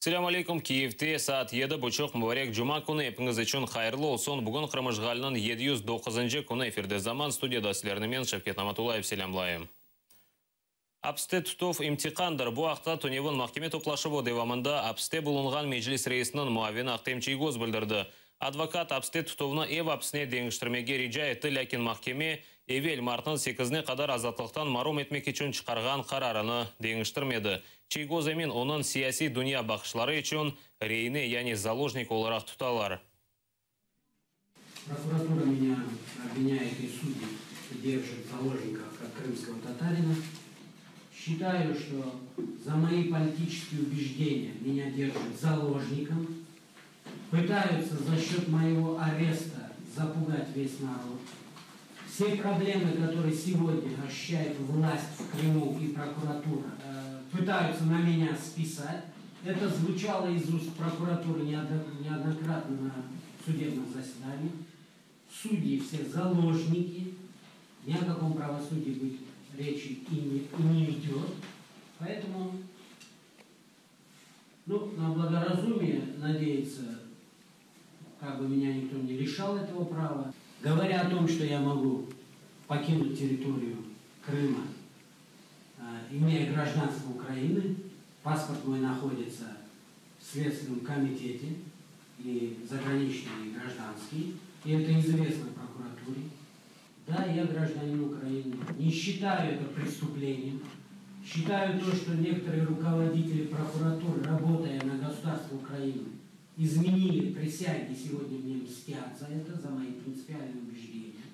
Selam aleykum. Kiyev'te saat 7:30 mübarek Cuma kuni hepiniz için hayırlı olsun. Bugün Kırmışgalının 709. kuni efirde zaman studiyada sizlerine men Şevket Namatullayev selamlayım. Апсте tutuf imtiqandır. Bu haqda Tunev'in mahkeme toplaşıbı devamında apsте bulungan meclis reisinin muavini Aqtem Çiygoz bildirdi. Advokat apsте tutuvunu ev apsine dengiştirmege rica etti, lakin mahkeme evvel martın 8'ine kadar azatlıktan marum etmek için çıkargan kararını dengiştirmedi. Çiygoz emin onun siyasi dünya bakışları için reyini yani заложник olarak tutalar. Прокуратура меня обвиняет и судит, и держит в заложниках как крымского татарина. Считаю, что за мои политические убеждения меня держат заложником. Пытаются за счет моего ареста запугать весь народ. Все проблемы, которые сегодня ощущает власть в Крыму и прокуратура, пытаются на меня списать. Это звучало из уст прокуратуры неоднократно на судебном заседании. Судьи все заложники. Ни о каком правосудии быть речи и не идет. Поэтому на благоразумие надеяться, как бы меня никто не лишал этого права. Говоря о том, что я могу покинуть территорию Крыма, имея гражданство Украины, паспорт мой находится в Следственном комитете, и заграничный, и гражданский, и это известно прокуратуре. Да, я гражданин Украины. Не считаю это преступлением. Считаю то, что некоторые руководители прокуратуры, работая на государство Украины, изменили присяги, сегодня мне мстят за это, за мои принципиальные убеждения.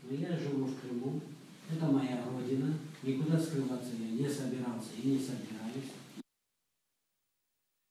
Но я живу в Крыму, это моя родина, никуда скрываться я не собирался и не собираюсь.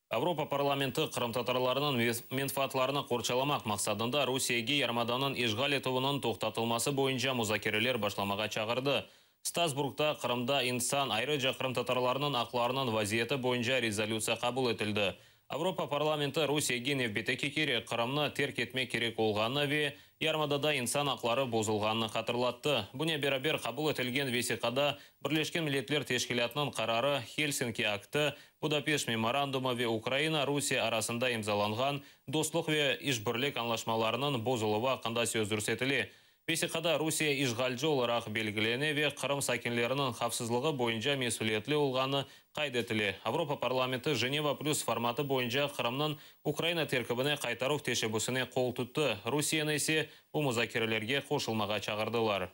Avropa Parlamenti Qrim tatarlarının menfaatlарını qorçalamaq maqsadında Rusiyaga Yarmadanın işgal etuvunun to'xtatılması boyunca muzakereler başlamağa çağırdı. Strasburgda Qrimda insan ayrıca Qrim tatarlarının aqlarının vaziyeti boyunca rezolyutsiya qabul etildi. Avropa Parlamenti Rusiyaga nevbeteki kerek Qrimni terk etmek kerek olğanını ve Yarmadada insan aqlari bozulğanını hatırlattı. Buna beraber qabul etilgen vesiqada Birleşken Milletler Teşkilatı'nın kararı Helsinki Aktı, Budapest Memorandumu ve Ukraina-Rusiya arasında imzalangan dostluk ve işbirlik anlaşmalarının bozuluğu hakkında söz көрсетілі. Vesiqada Rusiya işgalci olarak belgilene ve Qrim sakinlerinin xavfsizligi boyunca mesuliyetli olğanı qayd etili. Avropa Parlamenti Женева Plus formatı boyunca Qrimnin Ukraina terkibine qaytaruv teşebbüsüne qo'l tutdi. Rusiyani ise bu muzakerelerge qo'shilmaga chaqirdilar.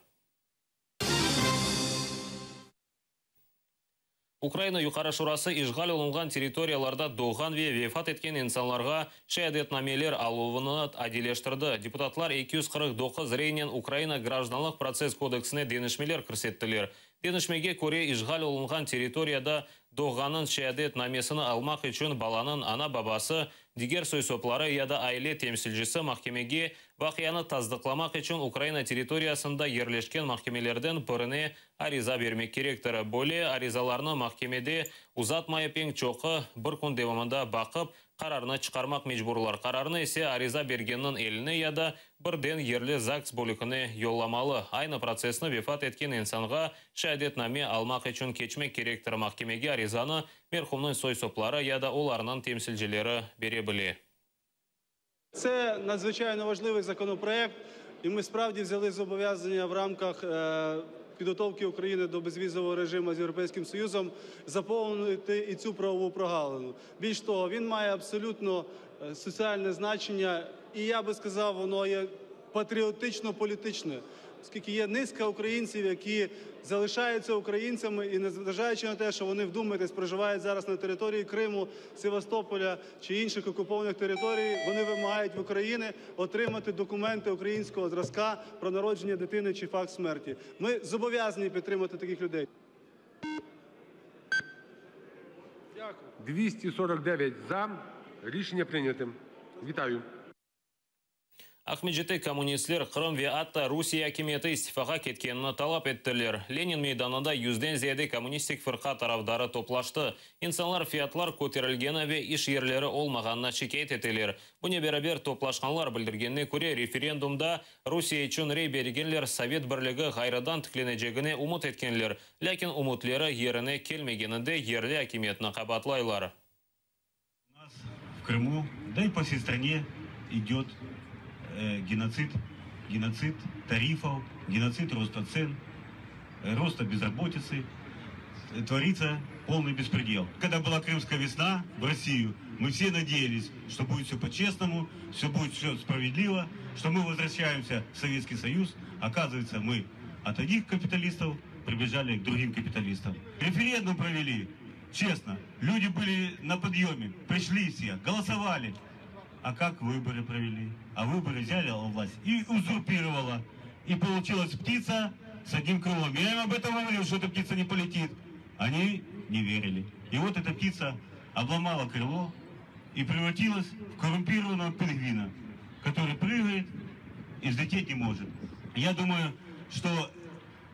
Ukraina Yuqori Shurasi işgal olungan territoriyalarda doğan ve vefat etken insanlarga shahadetnameler aluvini adileshtirdi. Deputatlar 249 reynen Ukraina Gражданлык процесс kodeksine denişmeler kirsettiler. Denişmege ko'ra işgal olungan territoriyada doğanın shahadetnamesini almak için balanın ana babası, diğer soysopları ya da aile temsilcisi mahkemege vaqiyani tasdiqlamak için Ukraina territoriyasında yerleşken mahkemelerden birine ariza vermek kerektir. Böyle arizalarını mahkemede uzatmayıp en çoğu bir kun devamında bakıp kararını çıkarmak mecburlar. Kararını ise ariza bergeninin eline ya da birden yerli ZAGS bölüküne yollamalı. Aynı prosesini vefat etken insanga shahadetname almak için geçmek kerektir. Mahkemege arizаны merhumның soysopları ya da оларның temsilcileri беребілі. Це надзвичайно важливий законопроект, і ми справді взяли зобов'язання в рамках підготовки України до безвізового режиму з Європейським Союзом заповнити і цю правову прогалину. Більш того, він має абсолютно соціальне значення, і я би сказав, воно є патріотично-політичне, оскільки є низка українців, які залишаються українцями і, незважаючи на те, що вони, вдумайтесь, проживають зараз на території Криму, Севастополя чи інших окупованих територій, вони вимагають в Україні отримати документи українського зразка про народження дитини чи факт смерті. Ми зобов'язані підтримати таких людей. Дякую. 249 за. Рішення прийнято. Вітаю. Ахмеджеті коммунистлер Qrim ve Atta Rusiya hakimiyeti istifaga ketkenini talap ettiler. Lenin meydanında 100'den ziyade kommunistik firqa tarafdары toplaştı. İnsanlar fiyatlar көтерілгені ve iş yerleri olmağanına şikayet ettiler. Buna beraber toplaşkanlar bildirgenine göre referendumda Rusiya için rey bergenler Sovet Birligi gayradan tiklenecegine umut etkenler. Lakin umutları yerine kelmegeninde yerli hakimiyetini qabatlaylar. в Крыму, да и по всей стране идет геноцид тарифов, геноцид роста цен, роста безработицы. Творится полный беспредел. Когда была Крымская весна в Россию, мы все надеялись, что будет все по-честному, все будет все справедливо, что мы возвращаемся в Советский Союз. Оказывается, мы от одних капиталистов прибежали к другим капиталистам. Референдум провели, честно. Люди были на подъеме, пришли все, голосовали. А как выборы провели? А выборы взяли власть и узурпировала. И получилась птица с одним крылом. Я им об этом говорил, что эта птица не полетит. Они не верили. И вот эта птица обломала крыло и превратилась в коррумпированного пингвина, который прыгает и взлететь не может. Я думаю, что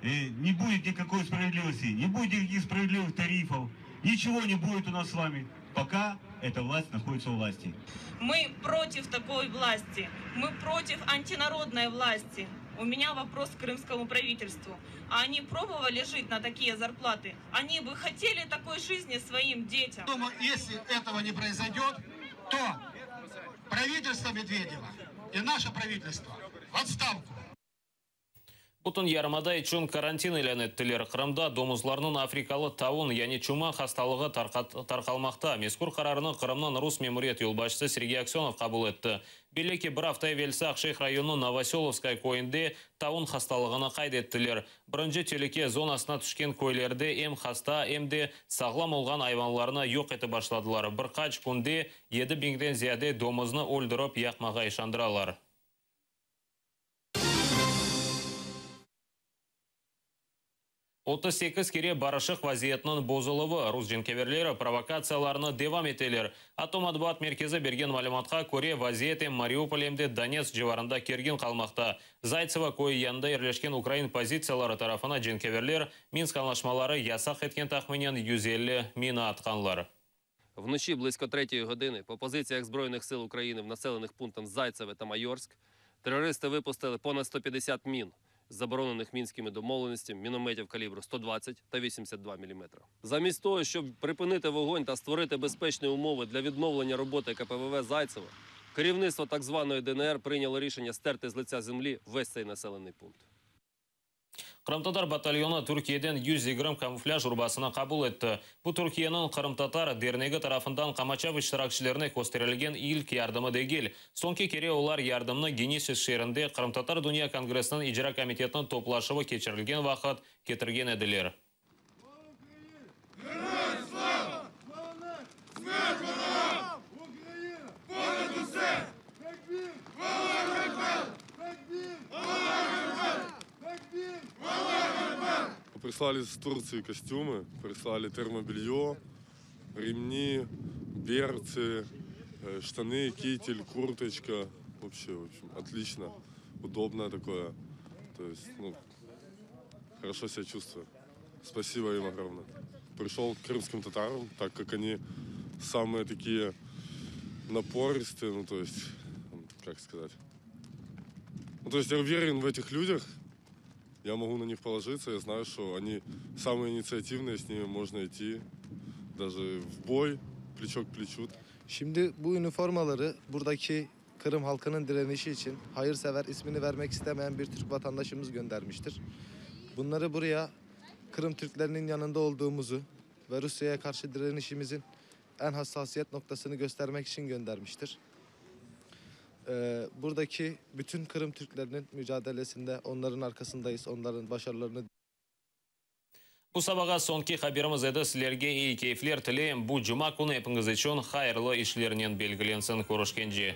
не будет никакой справедливости, не будет никаких справедливых тарифов, ничего не будет у нас с вами, пока эта власть находится у власти. Мы против такой власти, мы против антинародной власти. У меня вопрос к крымскому правительству. А они пробовали жить на такие зарплаты? Они бы хотели такой жизни своим детям? Думаю, если этого не произойдет, то правительство Медведева и наше правительство в отставку. Бутын ярымада ичун карантин иленеттілер. Қырымда домузларының африкалы тауын, яғни чума хасталығы тарқалмақта. Мескур қарарыны Қырымнан Рус мемориет юлбашысы Сергей Аксенов қабыл етті. Белеке бір автай велсақ Шейх районы Новоселовскай койынде тауын хасталығына қайдеттілер. Бірінші телеке зонасына түшкен көйлерде ем хаста, емде сағлам олған айванларына йоқ еті башладылар. Бір қач күнде 7 биңден зияде домызны өлдіріп яқмаға ишандыралар. 38 кере барышық вазиетінің бозылығы. Рус женкеверлері провокацияларыны девам етелер. Атом адбат меркезі берген малыматқа көре вазиеті Мариуполемде Донецк жеварында керген қалмақта. Зайцева көй янда ерлешкен Украин позициялары тарафына женкеверлер Минск анlaşmaları ясақ еткен тахменен 150 мина атқанлар. Вночі близько 3-ї години по позиціях Збройних сил України в населених пунктах Зайцеве та Майорськ терористи випустили понад 150 мін з заборонених мінськими домовленостями мінометів калібру 120 та 82 мм. Замість того, щоб припинити вогонь та створити безпечні умови для відновлення роботи КПВВ Зайцево, керівництво так званої ДНР прийняло рішення стерти з лиця землі весь цей населений пункт. Қырым-татар батальоны Түркиеден 120 камуфляж урбасына қабыл етті. Бұл Түркиенің Қырым-татар дернегі тарафындан қамачав іштиракшілеріне көстерілген илк ярдымы дегел. Сонки кере олар ярдымны Генисис шерінде Қырым-татар Дүния Конгресінің ижра комитетінің топлашығы кечірілген вақыт кетірген еділер. Прислали из Турции костюмы, прислали термобелье, ремни, берцы, штаны, китель, курточка. Вообще, в общем, отлично, удобно такое. То есть, хорошо себя чувствую. Спасибо им огромное. Пришел к крымским татарам, так как они самые такие напористые, то есть, как сказать. То есть я уверен в этих людях. Я могу на них положиться, я знаю, что они самые инициативные, с ними можно идти даже в bой, плечо к плечу. Şimdi bu üniformaları buradaki Kırım halkının direnişi için hayırsever ismini vermek istemeyen bir Türk vatandaşımız göndermiştir. Bunları buraya Kırım Türklerinin yanında olduğumuzu ve Rusya'ya karşı direnişimizin en hassasiyet noktasını göstermek için göndermiştir. Buradaki bütün Kırım Türklerinin mücadelesinde onların arkasındayız, onların başarılarını. Bu sabaga sonki haberimiz edi. Sizlerge iyi keyifler tileyim. Bu cuma kunu hepiniz için hayırlı işlerinin belgilensin. Görüşkence.